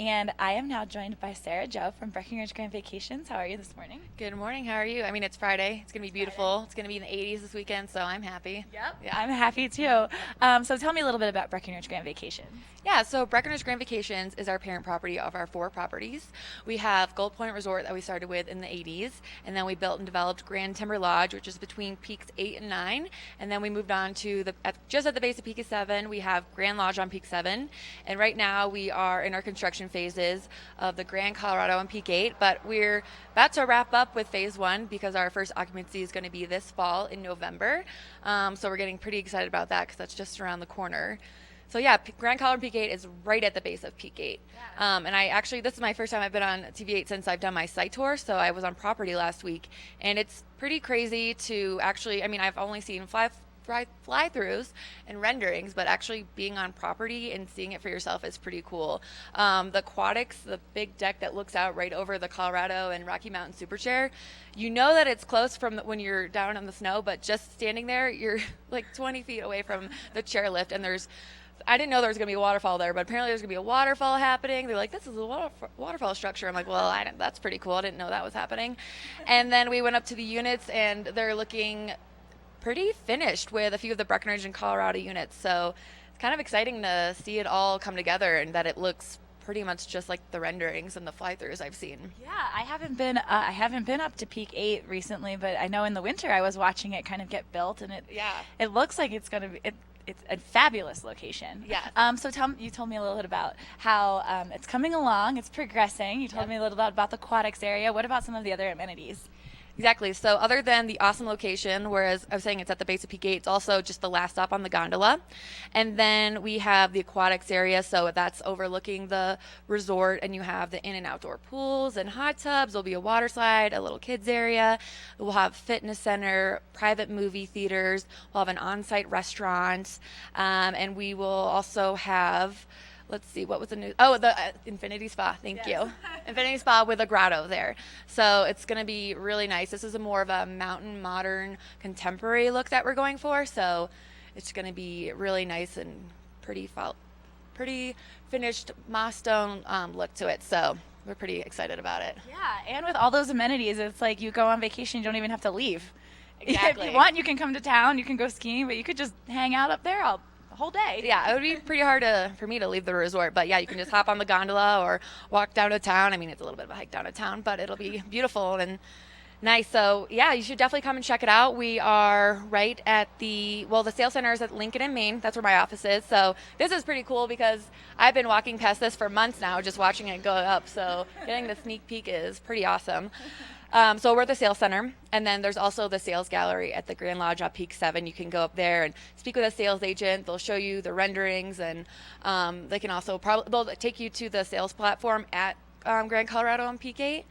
And I am now joined by Sarah Joe from Breckenridge Grand Vacations. How are you this morning? Good morning. How are you? I mean, it's Friday. It's going to be beautiful. It's going to be in the 80s this weekend, so I'm happy. Yep. Yeah. I'm happy too. So tell me a little bit about Breckenridge Grand Vacations. Yeah, so Breckenridge Grand Vacations is our parent property of our 4 properties. We have Gold Point Resort that we started with in the 80s, and then we built and developed Grand Timber Lodge, which is between peaks 8 and 9, and then we moved on to just at the base of Peak 7, we have Grand Lodge on Peak 7, and right now we are in our construction phases of the Grand Colorado on Peak 8, but we're about to wrap up with phase 1 because our first occupancy is going to be this fall in November. So we're getting pretty excited about that because that's just around the corner. So yeah, Grand Colorado Peak 8 is right at the base of Peak 8. Yeah. And this is my first time I've been on TV8 since I've done my site tour, so I was on property last week. And it's pretty crazy to actually, I've only seen fly-throughs and renderings, but actually being on property and seeing it for yourself is pretty cool. The Aquatics, the big deck that looks out right over the Colorado and Rocky Mountain Superchair, you know that it's close from when you're down on the snow, but just standing there, you're like 20 feet away from the chairlift, and I didn't know there was going to be a waterfall there, but apparently there's going to be a waterfall happening. They're like, this is a waterfall structure. I'm like, well, that's pretty cool. I didn't know that was happening. And then we went up to the units, and they're looking pretty finished with a few of the Breckenridge and Colorado units. So it's kind of exciting to see it all come together and that it looks pretty much just like the renderings and the fly-throughs I've seen. Yeah, I haven't been up to Peak 8 recently, but I know in the winter I was watching it kind of get built, and it looks like it's going to be it's a fabulous location. Yeah. So you told me a little bit about how it's coming along, it's progressing. You told me a little bit about the Aquatics area. What about some of the other amenities? Exactly. So other than the awesome location, whereas I was saying it's at the base of Peak 8, it's also just the last stop on the gondola. And then we have the aquatics area, so that's overlooking the resort, and you have the in and outdoor pools and hot tubs. There'll be a water slide, a little kids area. We'll have fitness center, private movie theaters. We'll have an on-site restaurant, and we will also have, let's see, what was the new? Oh, the Infinity Spa. Thank you. Infinity Spa with a grotto there. So it's going to be really nice. This is more of a mountain, modern, contemporary look that we're going for. So it's going to be really nice and pretty finished moss stone look to it. So we're pretty excited about it. Yeah, and with all those amenities, it's like you go on vacation, you don't even have to leave. Exactly. If you want, you can come to town, you can go skiing, but you could just hang out up there the whole day. Yeah, it would be pretty hard for me to leave the resort, but yeah, you can just hop on the gondola or walk down to town. It's a little bit of a hike down to town, but it'll be beautiful and nice. So yeah, you should definitely come and check it out. We are right at the sales center is at Lincoln and Main. That's where my office is. So this is pretty cool because I've been walking past this for months now, just watching it go up. So getting the sneak peek is pretty awesome. So we're at the sales center, and then there's also the sales gallery at the Grand Lodge on Peak 7. You can go up there and speak with a sales agent. They'll show you the renderings, and they can also they'll take you to the sales platform at Grand Colorado on Peak 8,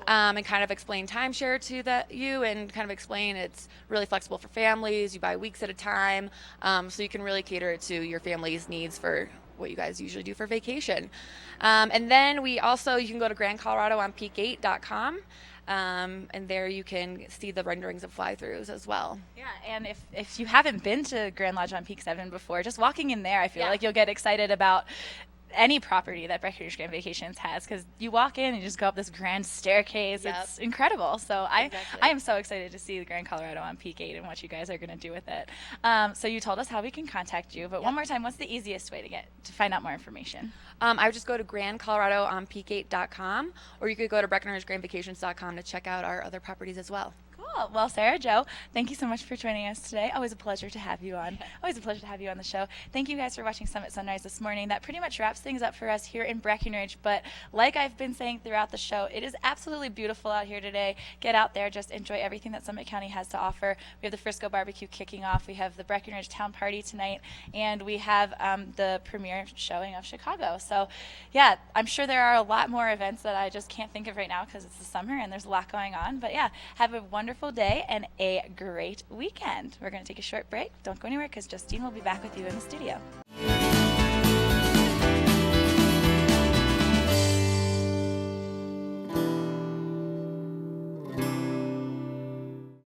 and kind of explain timeshare to you, and kind of explain it's really flexible for families. You buy weeks at a time, so you can really cater it to your family's needs for what you guys usually do for vacation. And then you can go to grandcoloradoonpeak8.com. And there you can see the renderings of fly-throughs as well. Yeah, and if you haven't been to Grand Lodge on Peak 7 before, just walking in there, I feel like you'll get excited about any property that Breckenridge Grand Vacations has, because you walk in and you just go up this grand staircase. Yep. It's incredible. So Exactly. I am so excited to see the Grand Colorado on Peak 8 and what you guys are going to do with it. So you told us how we can contact you, but one more time, what's the easiest way to find out more information? I would just go to grandcoloradoonpeak8.com, or you could go to breckenridgegrandvacations.com to check out our other properties as well. Cool. Well, Sarah Joe, thank you so much for joining us today. Always a pleasure to have you on. Always a pleasure to have you on the show. Thank you guys for watching Summit Sunrise this morning. That pretty much wraps things up for us here in Breckenridge. But like I've been saying throughout the show, it is absolutely beautiful out here today. Get out there, just enjoy everything that Summit County has to offer. We have the Frisco Barbecue kicking off. We have the Breckenridge Town Party tonight, and we have the premiere showing of Chicago. So yeah, I'm sure there are a lot more events that I just can't think of right now because it's the summer and there's a lot going on. But yeah, have a wonderful day and a great weekend. We're going to take a short break. Don't go anywhere because Justine will be back with you in the studio.